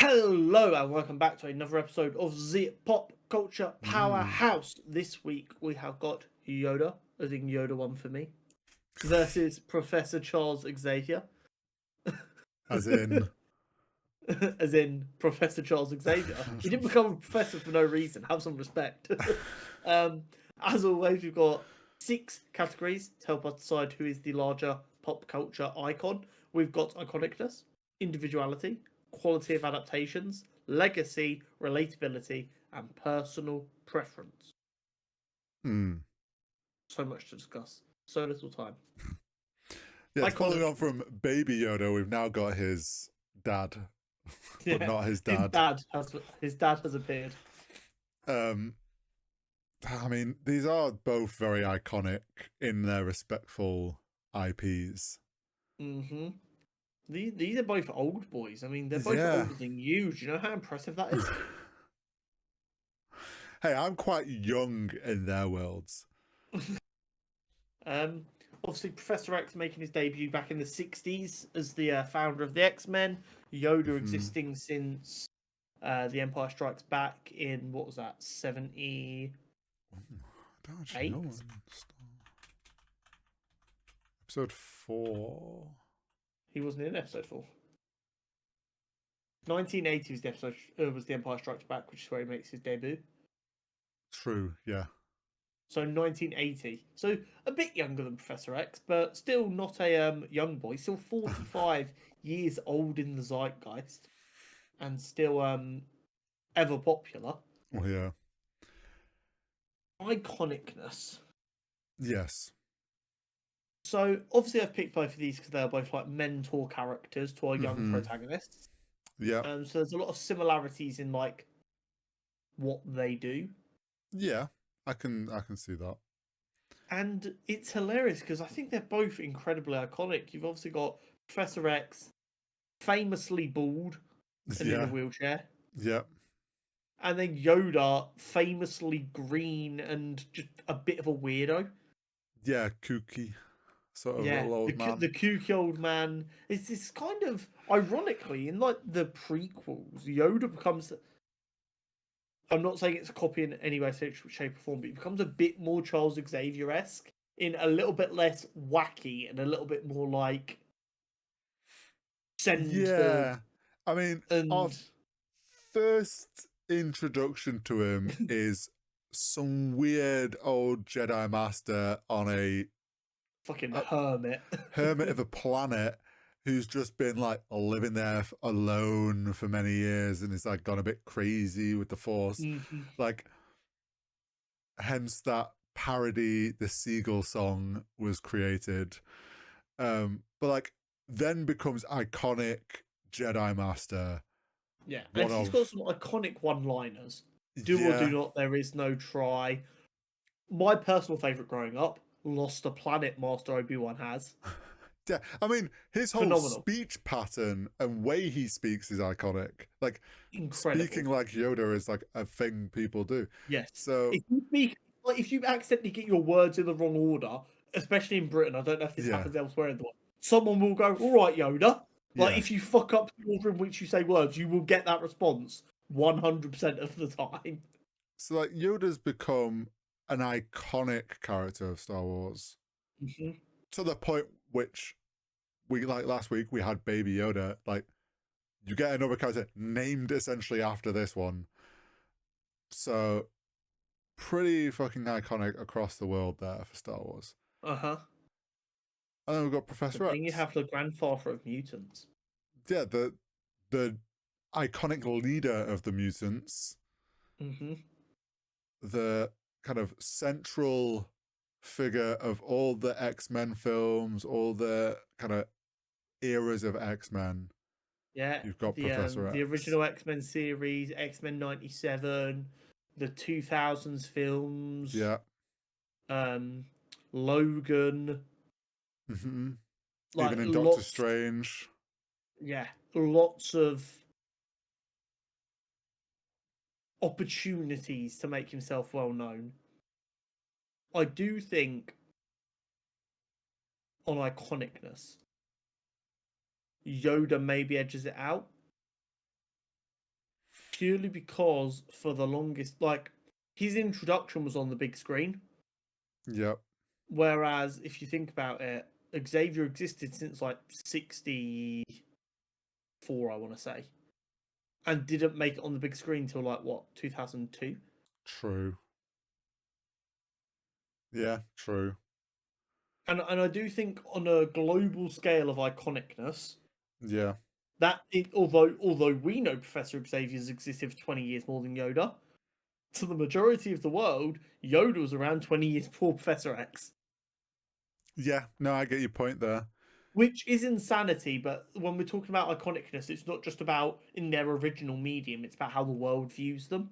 Hello and welcome back to another episode of the Pop Culture Mm. Powerhouse. This week we have got Yoda, as in Yoda one for me, versus Professor Charles Xavier, As in, as in Professor Charles Xavier. He didn't become a professor for no reason. Have some respect. um, as always, we've got 6 categories to help us decide who is the larger pop culture icon. We've got Iconic-ness, Individuality, Quality of Adaptations, Legacy, Relatability, and Personal Preference. mm. So much to discuss. So little time. Yes, following on Iconic. from Baby Yoda, we've now got his dad, but Yeah. not his His dad. dad has appeared. Um, I mean, these are both very iconic in their respectful IPs. Mm-hmm. These are both old boys. I mean, they're both Yeah. older than you. Do you know how impressive that is? Hey, I'm quite young in their worlds. Um, Obviously, Professor X making his debut back in the 60s as the founder of the X-Men. Yoda Mhm. existing since The Empire Strikes Back in, what was that, 78? I don't actually know when. Episode 4. He wasn't in episode 4. 1980 was the episode, was The Empire Strikes Back, which is where he makes his debut. True, yeah. So 1980. So a bit younger than Professor X, but still not a young boy. Still 45 years old in the zeitgeist, and still ever popular. Well, yeah. Iconic-ness. Yes. So obviously I've picked both of these because they're both like mentor characters to our young Hmm. protagonists. Yeah. So there's a lot of similarities in like what they do. Yeah. I can see that. And it's hilarious because I think they're both incredibly iconic. You've obviously got Professor X, famously bald and in a Yeah. wheelchair, Yeah. and then Yoda, famously green and just a bit of a weirdo. Yeah, kooky. Sort of Yeah, little old man. the kooky old man. It's this kind of ironically in like the prequels, Yoda becomes. I'm not saying it's a copy in any way, shape, or form, but it becomes a bit more Charles Xavier esque in a little bit less wacky and a little bit more like centered Yeah. I mean, our and first introduction to him is some weird old Jedi Master on fucking a hermit. hermit of a planet who's just been like living there alone for many years and is like gone a bit crazy with the Force. Mhm. Like, hence that parody, the Seagull song was created. But like, then becomes iconic Jedi Master. Yeah, and One he's got of, some iconic one-liners. Do or do yeah, not, there is no try. My personal favorite growing up, Lost a Planet, Master Obi-Wan has. yeah. I mean, his whole Phenomenal. speech pattern and way he speaks is iconic. Like, speaking Incredible. like Yoda is like a thing people do. Yes. So If you speak, like, if you accidentally get your words in the wrong order, especially in Britain, I don't know if this yeah, happens elsewhere in the world, someone will go, all right, Yoda. Like, yeah. if you fuck up the order in which you say words, you will get that response 100% of the time. So like Yoda's become an iconic character of Star Wars Hmm. to the point which we like last week we had Baby Yoda. Like, you get another character named essentially after this one. So pretty fucking iconic across the world there for Star Wars. Uh-huh. And then we've got But Professor then you X. have the grandfather of mutants. Yeah, the iconic leader of the mutants, Hmm. the kind of central figure of all the X-Men films, all the kind of eras of X-Men. Yeah, You've got Professor the X. original X-Men series, X-Men 97, the 2000s films, Yeah. um, Logan, Hmm. like Even in Doctor lots, Strange. yeah, lots of opportunities to make himself well known. I do think on iconicness, Yoda maybe edges it out. purely because for the longest, like, his introduction was on the big screen. Yep. Whereas if you think about it, Xavier existed since like 64, I want to say, and didn't make it on the big screen till like what, 2002. True. Yeah, true. And I do think on a global scale of iconicness, Yeah. although we know Professor Xavier's existed for 20 years more than Yoda, to the majority of the world, Yoda was around 20 years before Professor X. Yeah, no, I get your point there. Which is insanity, but when we're talking about iconicness, it's not just about in their original medium, it's about how the world views them.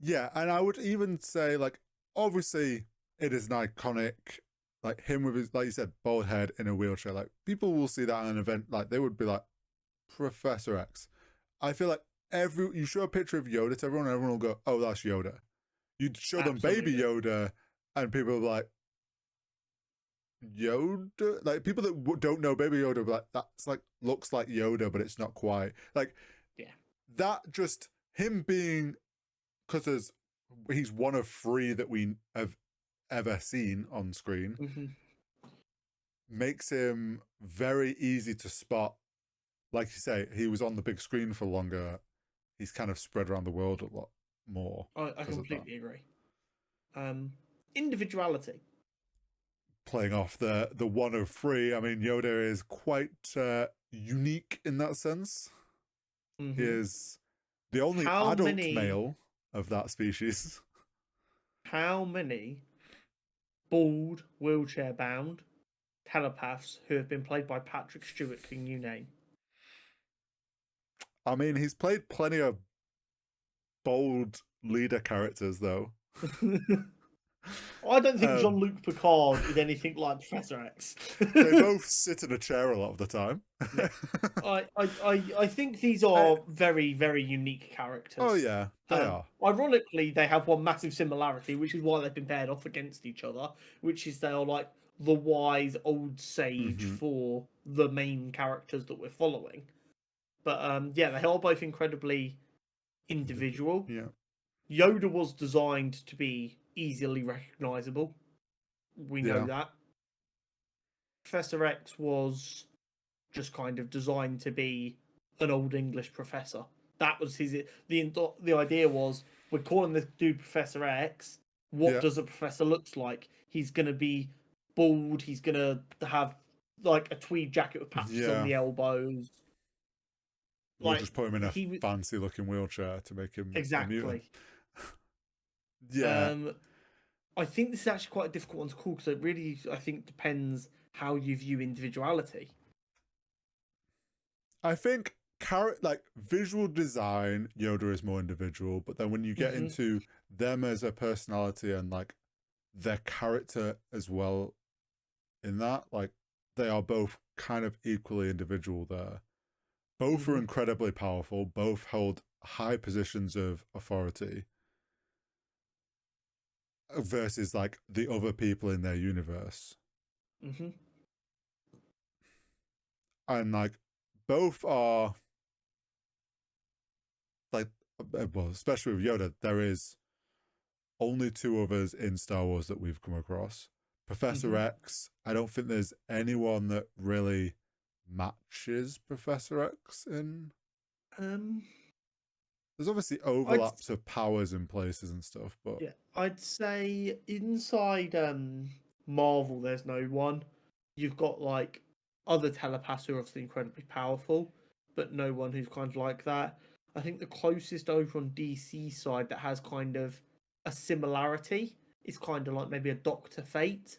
Yeah, and I would even say, like, obviously, it is an iconic, like, him with his, like you said, bald head in a wheelchair. Like, people will see that at an event, like, they would be like, Professor X. I feel like you show a picture of Yoda to everyone, and everyone will go, oh, that's Yoda. You'd show them Baby Absolutely. Yoda, and people will be like, Yoda? Like, people that don't know Baby Yoda will be like, that's like, looks like Yoda, but it's not quite. Like, Yeah. that just, him being, because he's one of three that we have ever seen on screen, Mm-hmm. makes him very easy to spot. Like you say, he was on the big screen for longer. He's kind of spread around the world a lot more I because of that. completely agree. Individuality. Playing off the one of three, I mean, Yoda is quite unique in that sense. He Mm-hmm. is the only How adult many male of that species. how many bald, wheelchair bound telepaths who have been played by Patrick Stewart can you name? I mean, he's played plenty of bold leader characters, though. I don't think Um, Jean-Luc Picard is anything like Professor X. they both sit in a chair a lot of the time. Yeah. I think these I, are very, very unique oh characters. yeah, they are. Ironically, they have one massive similarity, which is why they've been paired off against each other, which is they are like the wise old sage Mm-hmm. for the main characters that we're following. But yeah, they are both incredibly individual. Yeah. Yoda was designed to be easily recognizable. We know Yeah. that. Professor X was just kind of designed to be an old English professor. That was the idea was we're calling this dude Professor X. What Yeah. does a professor looks like? He's gonna be bald. He's gonna have like a tweed jacket with patches on Yeah. the elbows. We'll Like just put him in a he fancy looking wheelchair to make him a mutant. exactly. Yeah. Um, I think this is actually quite a difficult one to call because it really, I think, depends how you view individuality. I think like visual design, Yoda is more individual, but then when you get Mm-hmm. into them as a personality and like their character as well in that, like they are both kind of equally individual there. Both are Mm-hmm. incredibly powerful, both hold high positions of authority versus like the other people in their universe. Mm-hmm. And like both are like well, especially with Yoda, there is only two others in Star Wars that we've come across. Professor Mm-hmm. X, I don't think there's anyone that really matches Professor X in. Um, There's obviously I'd overlaps of powers in places and stuff, but yeah, I'd say inside Marvel, there's no one. You've got like other telepaths who are obviously incredibly powerful, but no one who's kind of like that. I think the closest over on DC side that has kind of a similarity is kind of like maybe a Doctor Fate,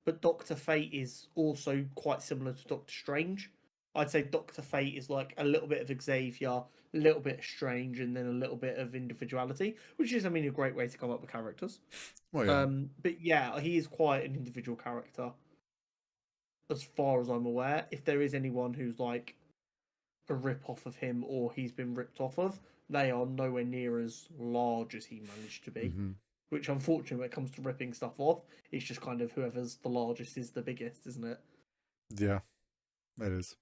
but Doctor Fate is also quite similar to Doctor Strange. I'd say Doctor Fate is like a little bit of Xavier, a little bit of Strange, and then a little bit of individuality, which is, I mean, a great way to come up with characters. well, yeah, But yeah, he is quite an individual character, as far as I'm aware. If there is anyone who's like a rip off of him or he's been ripped off of, they are nowhere near as large as he managed to be. mm-hmm. Which, unfortunately, when it comes to ripping stuff off, it's just kind of whoever's the largest is the biggest, isn't it? Yeah, it is.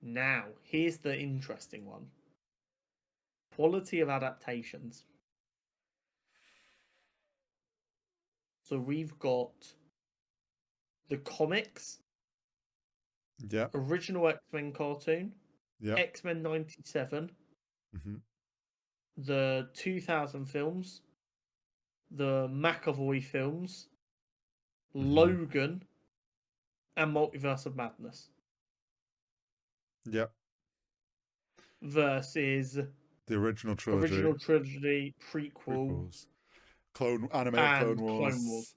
Now, here's the interesting one. quality of adaptations. So we've got the comics, Yeah. original X-Men cartoon, Yeah. X-Men 97, Mm-hmm. the 2000 films, the McAvoy films, Mm-hmm. Logan, and Multiverse of Madness. Yeah. Versus The original trilogy. prequel, Prequels. Animated Clone and Clone Wars.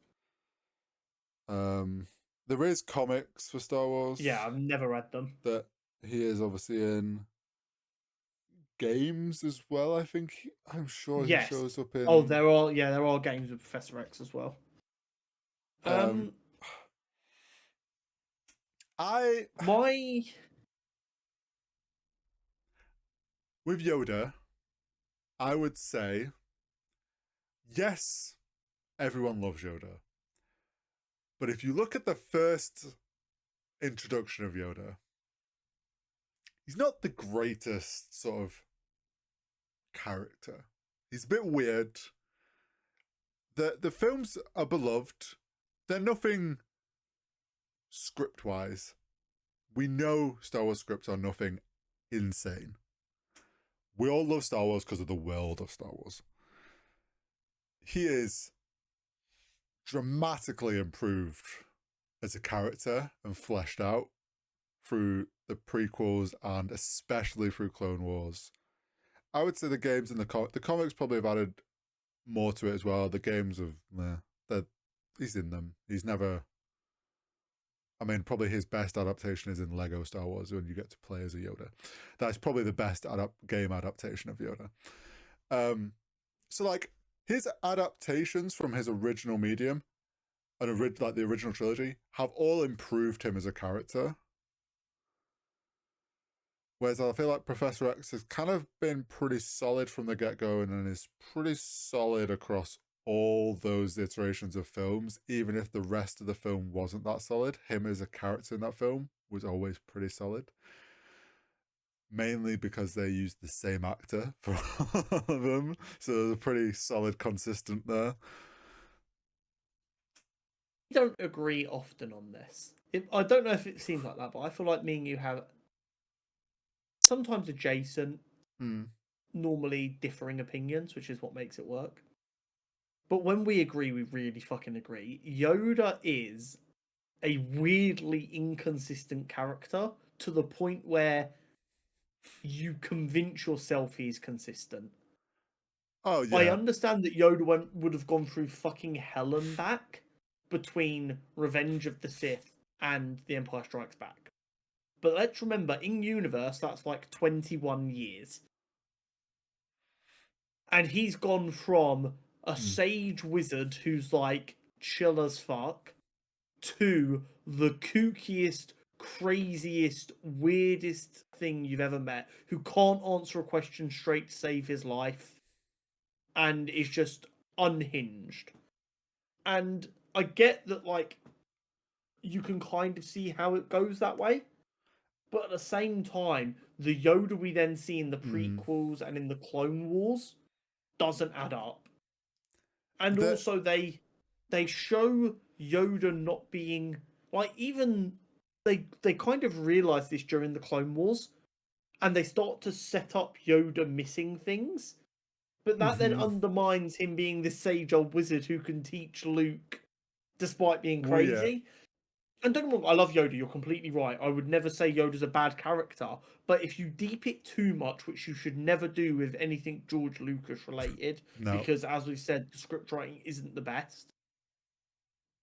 Wars. There is comics for Star Wars. Yeah, I've never read them. That he is obviously in games as well. I'm sure he shows up in. Oh, there are games with Professor X as well. I My with Yoda, I would say yes, everyone loves Yoda. But if you look at the first introduction of Yoda, he's not the greatest sort of character. He's a bit weird. The films are beloved. They're nothing script wise. We know Star Wars scripts are nothing insane. We all love Star Wars because of the world of Star Wars. He is dramatically improved as a character and fleshed out through the prequels and especially through Clone Wars. I would say the games and the comics probably have added more to it as well. The games he's in them. He's never. I mean, probably his best adaptation is in Lego Star Wars when you get to play as a Yoda. That's probably the best game adaptation of Yoda. So like his adaptations from his original medium and like the original trilogy have all improved him as a character. Whereas I feel like Professor X has kind of been pretty solid from the get-go and is pretty solid across all those iterations of films, even if the rest of the film wasn't that solid. Him as a character in that film was always pretty solid. Mainly because they used the same actor for all of them. So there's a pretty solid consistent there. I don't agree often on this. I don't know if it seems like that, but I feel like me and you have sometimes adjacent, normally differing opinions, which is what makes it work. But when we agree, we really fucking agree. Yoda is a weirdly inconsistent character to the point where you convince yourself he's consistent. Oh, yeah. I understand that Yoda would have gone through fucking hell and back between Revenge of the Sith and The Empire Strikes Back. But let's remember, in universe, that's like 21 years. And he's gone from a sage wizard who's like chill as fuck to the kookiest, craziest, weirdest thing you've ever met, who can't answer a question straight to save his life and is just unhinged. And I get that, like, you can kind of see how it goes that way. But at the same time, the Yoda we then see in the prequels and in the Clone Wars doesn't add up. And also they show Yoda not being like, even they kind of realize this during the Clone Wars, and they start to set up Yoda missing things. But that then undermines him being this sage old wizard who can teach Luke despite being crazy. Well, yeah. And don't get me wrong, I love Yoda, you're completely right. I would never say Yoda's a bad character, but if you deep it too much, which you should never do with anything George Lucas related, because as we said, the script writing isn't the best,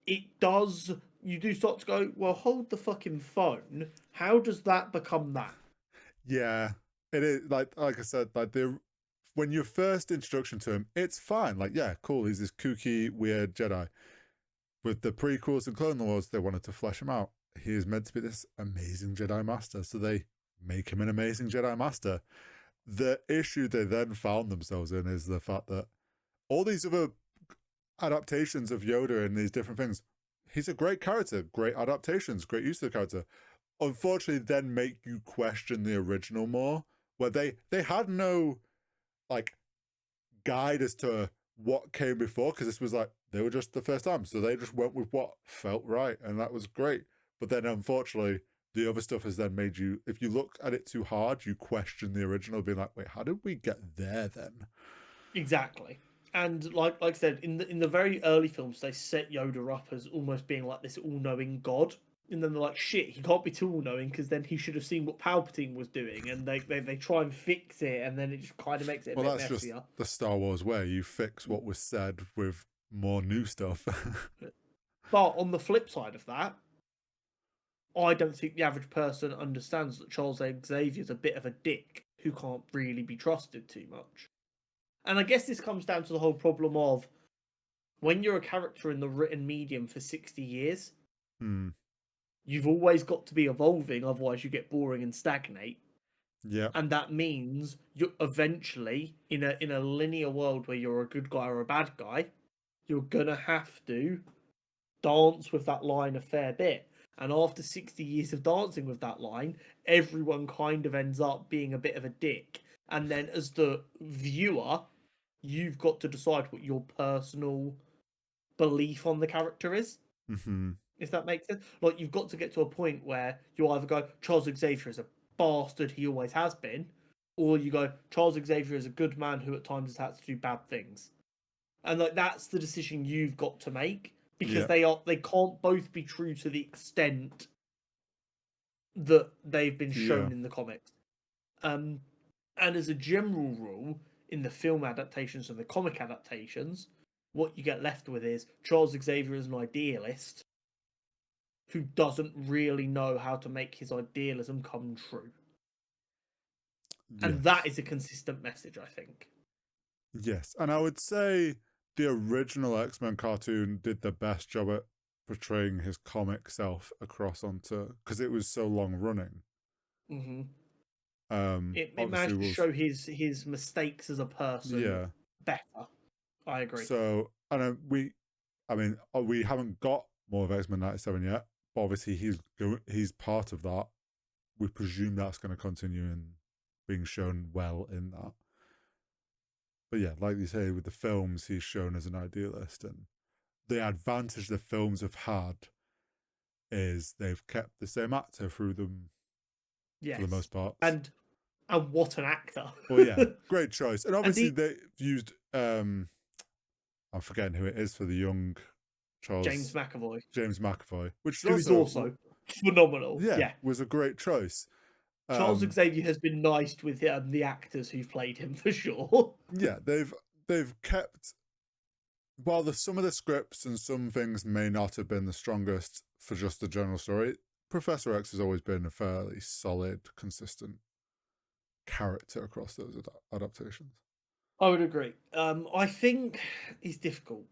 you do start to go, well, hold the fucking phone. How does that become that? Yeah, it is like I said, like when your first introduction to him, it's fine. Like, yeah, cool. He's this kooky, weird Jedi. With the prequels and Clone Wars, they wanted to flesh him out. He is meant to be this amazing Jedi Master, so they make him an amazing Jedi Master. The issue they then found themselves in is the fact that all these other adaptations of Yoda and these different things, he's a great character, great adaptations, great use of the character. Unfortunately, then make you question the original more, where they had no like guide as to what came before, because this was like they were just the first time, so they just went with what felt right, and that was great. But then unfortunately the other stuff has then made you, if you look at it too hard, you question the original, being like, wait, how did we get there then? Exactly. And like I said, in the very early films, they set Yoda up as almost being like this all-knowing god, and then they're like, shit, he can't be too all-knowing because then he should have seen what Palpatine was doing, and they try and fix it, and then it just kind of makes it a Well, bit that's just messier. the Star Wars way. You fix what was said with more new stuff. But on the flip side of that, I don't think the average person understands that Charles Xavier's a bit of a dick who can't really be trusted too much. And I guess this comes down to the whole problem of when you're a character in the written medium for 60 years, Hmm. you've always got to be evolving, otherwise you get boring and stagnate. Yeah. And that means you eventually, in a linear world where you're a good guy or a bad guy, you're gonna have to dance with that line a fair bit. And after 60 years of dancing with that line, everyone kind of ends up being a bit of a dick. And then as the viewer, you've got to decide what your personal belief on the character is. Mm-hmm. If that makes sense. Like, you've got to get to a point where you either go, Charles Xavier is a bastard, he always has been, or you go, Charles Xavier is a good man who at times has had to do bad things. And like that's the decision you've got to make, because Yeah. they can't both be true to the extent that they've been Yeah. shown in the comics. And as a general rule, in the film adaptations and the comic adaptations, what you get left with is Charles Xavier is an idealist who doesn't really know how to make his idealism come true. And that Yes. is a consistent message, I think. Yes. And I would say the original X-Men cartoon did the best job at portraying his comic self across onto, because it was so long running. Mm-hmm. It Obviously managed to was, show his mistakes as a person yeah. better. I agree. So, and we haven't got more of X-Men 97 yet, but obviously he's part of that. We presume that's going to continue in being shown well in that. But yeah, like you say, with the films, he's shown as an idealist, and the advantage the films have had is they've kept the same actor through them for the Yes, most parts. and what an actor! Well, yeah, great choice. And And obviously they've used I'm forgetting who it is for the young James Charles McAvoy, James McAvoy, which is who is also, also phenomenal. yeah, Yeah, was a great choice. Charles Xavier has been nice with the actors who've played him for sure. Yeah, they've kept, while some of the scripts and some things may not have been the strongest for just the general story, Professor X has always been a fairly solid, consistent character across those adaptations. I would agree. I think it's difficult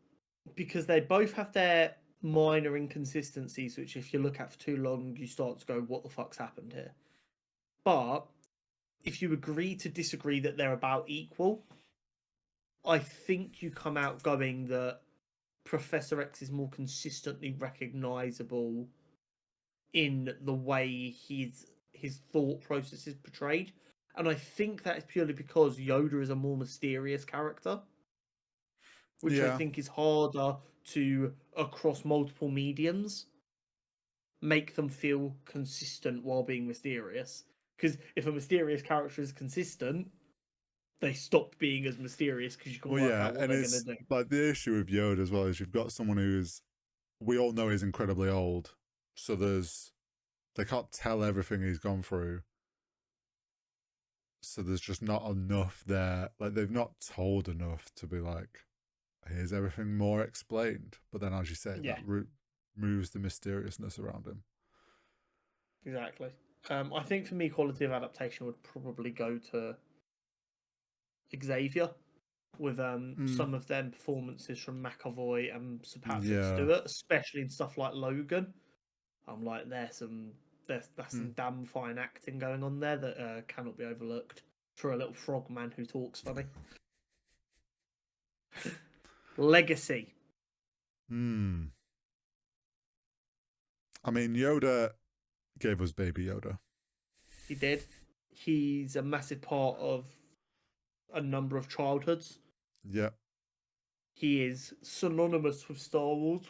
because they both have their minor inconsistencies, which if you look at for too long, you start to go, "What the fuck's happened here?" But if you agree to disagree that they're about equal, I think you come out going that Professor X is more consistently recognizable in the way his thought process is portrayed. And I think that is purely because Yoda is a more mysterious character, which I Yeah, think is harder to, across multiple mediums, make them feel consistent while being mysterious. Because if a mysterious character is consistent, they stop being as mysterious because you can well, work yeah, out what and they're going to it's do. like the issue with Yoda as well is you've got someone who's, we all know he's incredibly old, so they can't tell everything he's gone through, so there's just not enough there. Like they've not told enough to be like, here's everything more explained. But then, as you say, Yeah, that removes the mysteriousness around him. exactly. I think for me, quality of adaptation would probably go to Xavier with Mm, some of them performances from McAvoy and Sir Patrick yeah. Stewart, especially in stuff like Logan. I'm like, there's Mm. some damn fine acting going on there that cannot be overlooked for a little frog man who talks funny. Legacy. Mm. I mean, Yoda gave us Baby Yoda. He did. He's a massive part of a number of childhoods. Yeah. He is synonymous with Star Wars.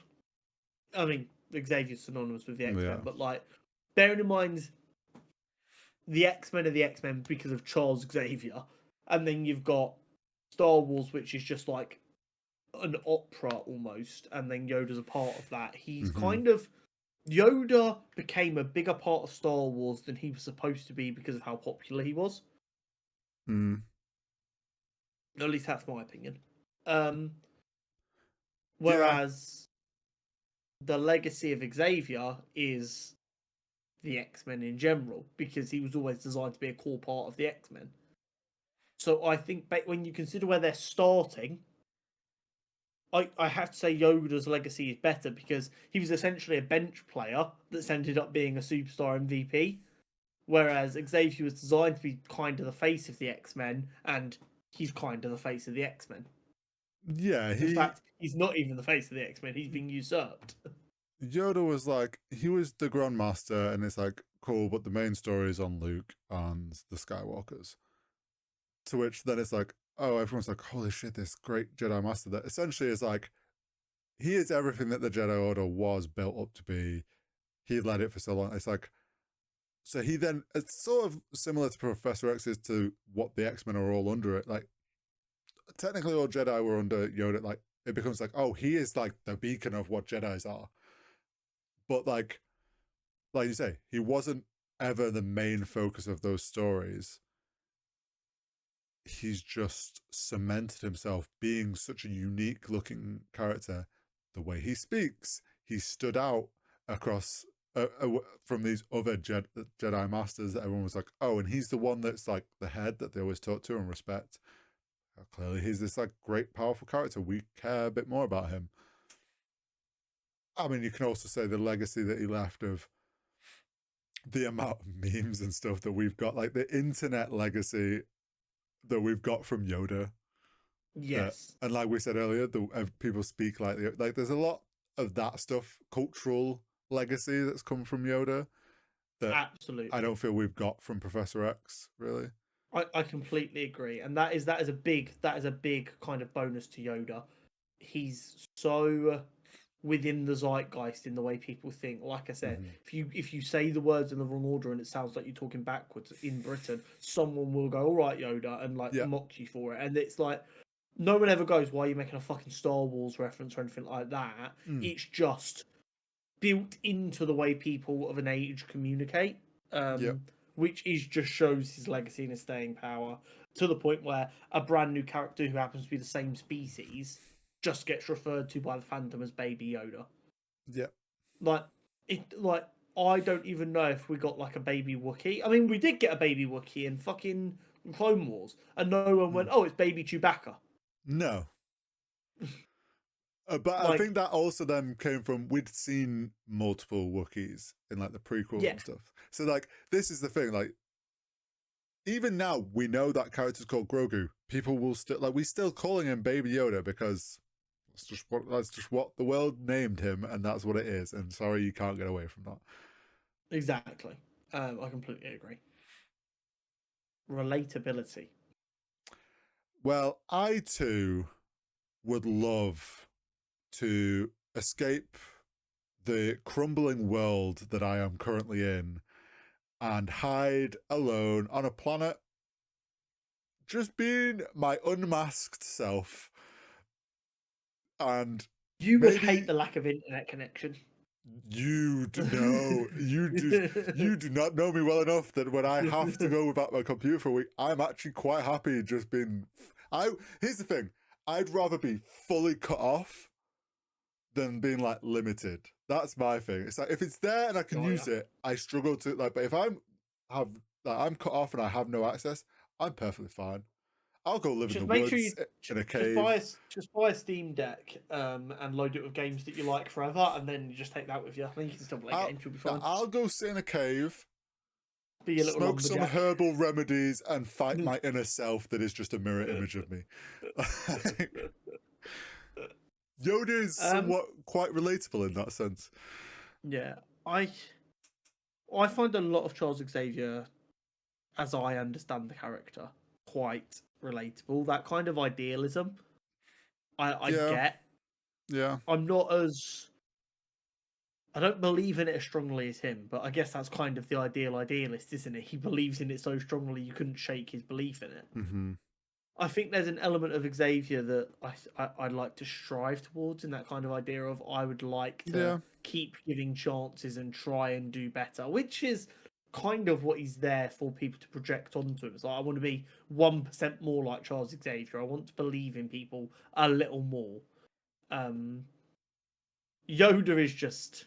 I mean, Xavier's synonymous with the X-Men, Yeah. but like, bearing in mind the X-Men are the X-Men because of Charles Xavier, and then you've got Star Wars, which is just like an opera almost, and then Yoda's a part of that. He's kind of Yoda became a bigger part of Star Wars than he was supposed to be because of how popular he was. Mm. At least that's my opinion. Yeah. Whereas the legacy of Xavier is the X-Men in general, because he was always designed to be a core part of the X-Men. So I think when you consider where they're starting, I have to say Yoda's legacy is better because he was essentially a bench player that's ended up being a superstar MVP, whereas Xavier was designed to be kind of the face of the X-Men, and he's kind of the face of the X-Men. Yeah, In fact, he's not even the face of the X-Men, he's being usurped. Yoda was like, he was the Grandmaster, and it's like, cool, but the main story is on Luke and the Skywalkers. To which then it's like, oh, everyone's like, holy shit, this great Jedi Master that essentially is like, he is everything that the Jedi Order was built up to be. He led it for so long. It's like, so he then, it's sort of similar to Professor X is to what the X-Men are all under it. Like, technically all Jedi were under Yoda. Like, it becomes like, oh, he is like the beacon of what Jedis are. But like you say, he wasn't ever the main focus of those stories. He's just cemented himself being such a unique looking character. The way he speaks, he stood out across from these other Jedi masters that everyone was like, oh, and he's the one that's like the head that they always talk to and respect. Clearly, he's this like great, powerful character. We care a bit more about him. I mean, you can also say the legacy that he left of the amount of memes and stuff that we've got, like the internet legacy that we've got from Yoda. Yes. And like we said earlier, people speak like there's a lot of that stuff, cultural legacy that's come from Yoda that Absolutely. I don't feel we've got from Professor X, really. I completely agree, and that is a big kind of bonus to Yoda. He's so within the zeitgeist in the way people think. Like I said, if you say the words in the wrong order and it sounds like you're talking backwards in Britain, someone will go, "All right, Yoda," and like mock you for it. And it's like no one ever goes, "Why are you making a fucking Star Wars reference or anything like that?" It's just built into the way people of an age communicate. Which is just shows his legacy and his staying power to the point where a brand new character who happens to be the same species just gets referred to by the fandom as Baby Yoda. Yeah. Like I don't even know if we got like a baby Wookiee. I mean, we did get a baby Wookiee in fucking Clone Wars, and no one went, "Oh, it's Baby Chewbacca." No. But I think that also then came from we'd seen multiple Wookiees in like the prequels and stuff. So like this is the thing, like even now we know that character's called Grogu. People will still we still calling him Baby Yoda because that's just what the world named him, and that's what it is. And sorry, you can't get away from that. Exactly. I completely agree. Relatability. Well, I too would love to escape the crumbling world that I am currently in and hide alone on a planet, just being my unmasked self. And you would hate the lack of internet connection. You do not know me well enough that when I have to go without my computer for a week, I'm actually quite happy just being. Here's the thing: I'd rather be fully cut off than being like limited. That's my thing. It's like if it's there and I can use it, I struggle to like. But if I'm cut off and I have no access, I'm perfectly fine. I'll go live in the woods in a cave. Just buy a Steam Deck and load it with games that you like forever, and then you just take that with you. I think you can still play games. You'll be fine. I'll go sit in a cave, be a little smoke some herbal remedies, and fight my inner self that is just a mirror image of me. Yoda is somewhat quite relatable in that sense. Yeah, I find a lot of Charles Xavier, as I understand the character, quite relatable. That kind of idealism, I Yeah. get. Yeah. I'm not as... I don't believe in it as strongly as him, but I guess that's kind of the idealist, isn't it? He believes in it so strongly you couldn't shake his belief in it. Mm-hmm. I think there's an element of Xavier that I'd like to strive towards, in that kind of idea of I would like to keep giving chances and try and do better, which is kind of what he's there for people to project onto him. It's like, I want to be 1% more like Charles Xavier. I want to believe in people a little more. Yoda is just...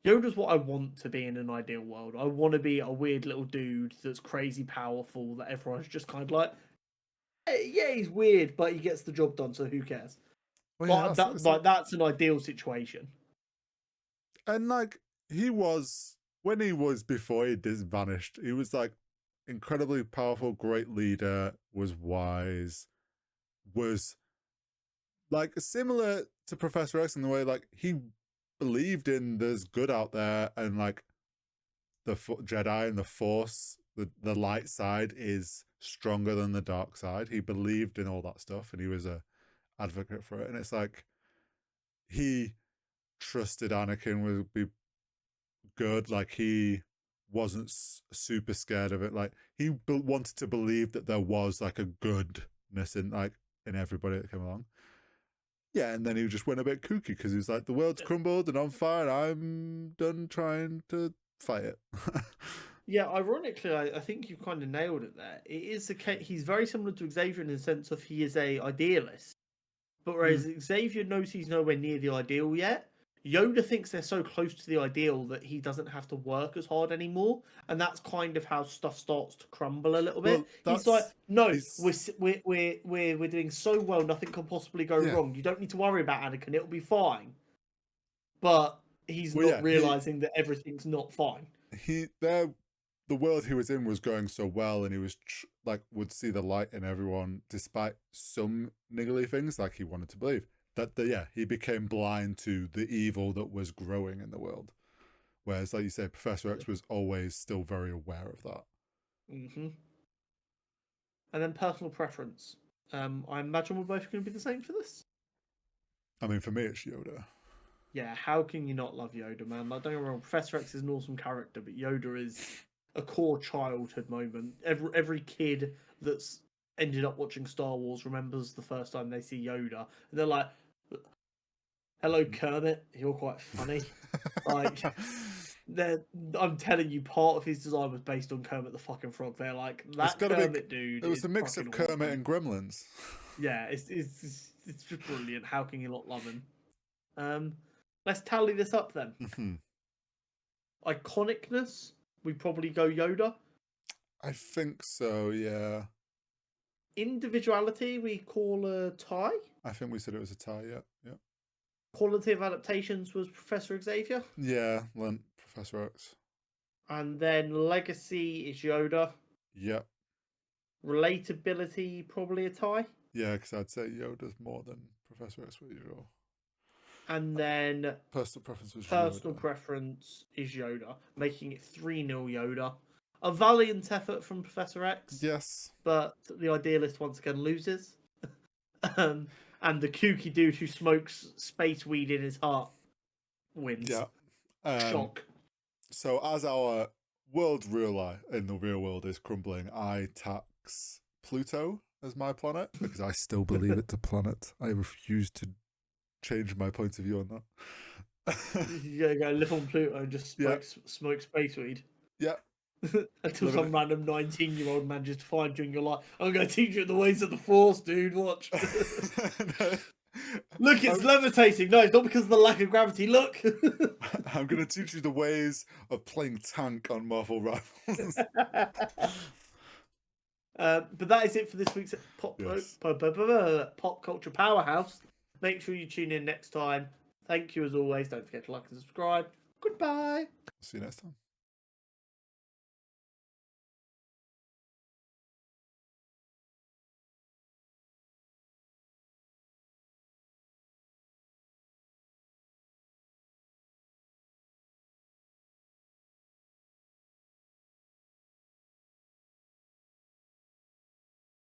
Yoda's what I want to be in an ideal world. I want to be a weird little dude that's crazy powerful, that everyone's just kind of like, hey, yeah, he's weird, but he gets the job done, so who cares? Well, Like, yeah, that's an ideal situation. and like he was when he was before he vanished, he was like incredibly powerful, great leader, was wise, was like similar to Professor X in the way like he believed in there's good out there and like the Jedi and the Force, the light side is stronger than the dark side. He believed in all that stuff and he was a advocate for it. And it's like he trusted Anakin would be good. Like he wasn't super scared of it. Like he wanted to believe that there was like a goodness in like in everybody that came along. Yeah, and then he just went a bit kooky because he was like, the world's crumbled and I'm fine. I'm done trying to fight it. Yeah, ironically, I think you kind of nailed it there. It is the case. He's very similar to Xavier in the sense of he is a idealist, but whereas Xavier knows he's nowhere near the ideal yet, Yoda thinks they're so close to the ideal that he doesn't have to work as hard anymore, and that's kind of how stuff starts to crumble a little bit. He's like, "No, we're doing so well, nothing can possibly go wrong. You don't need to worry about Anakin; it'll be fine." But he's not realizing that everything's not fine. The world he was in was going so well, and he was like would see the light in everyone, despite some niggly things. Like he wanted to believe that he became blind to the evil that was growing in the world. Whereas, like you say, Professor X was always still very aware of that. Mm-hmm. And then personal preference. I imagine we're both going to be the same for this. I mean, for me, it's Yoda. Yeah, how can you not love Yoda, man? Like, don't get me wrong, Professor X is an awesome character, but Yoda is a core childhood moment. Every kid that's ended up watching Star Wars remembers the first time they see Yoda, and they're like, "Hello, Kermit. You're quite funny." Like, I'm telling you, part of his design was based on Kermit the fucking Frog. They're like, that Kermit dude. It was a mix of Kermit and Gremlins. Yeah, it's just brilliant. How can you not love him? Let's tally this up then. Iconic-ness, we probably go Yoda. I think so, yeah. Individuality, we call a tie. I think we said it was a tie, yeah. Quality of adaptations was Professor Xavier. Yeah, then Professor X. And then legacy is Yoda. Yep. Relatability, probably a tie. Yeah, because I'd say Yoda's more than Professor X for usual. And then personal preference was personal Yoda. Preference is Yoda, making it 3-0 Yoda. A valiant effort from Professor X. Yes. But the idealist once again loses. And the kooky dude who smokes space weed in his heart wins. Yeah. Shock. So as our world in the real world is crumbling, I tax Pluto as my planet because I still believe it's a planet. I refuse to change my point of view on that. You go live on Pluto and just smoke space weed. Yeah. Until some random 19-year-old manages to find you and you're like, I'm going to teach you the ways of the Force, dude. Watch. Look, it's levitating. No, it's not because of the lack of gravity. Look. I'm going to teach you the ways of playing tank on Marvel Rivals. But that is it for this week's Pop Culture Powerhouse. Make sure you tune in next time. Thank you as always. Don't forget to like and subscribe. Goodbye. See you next time.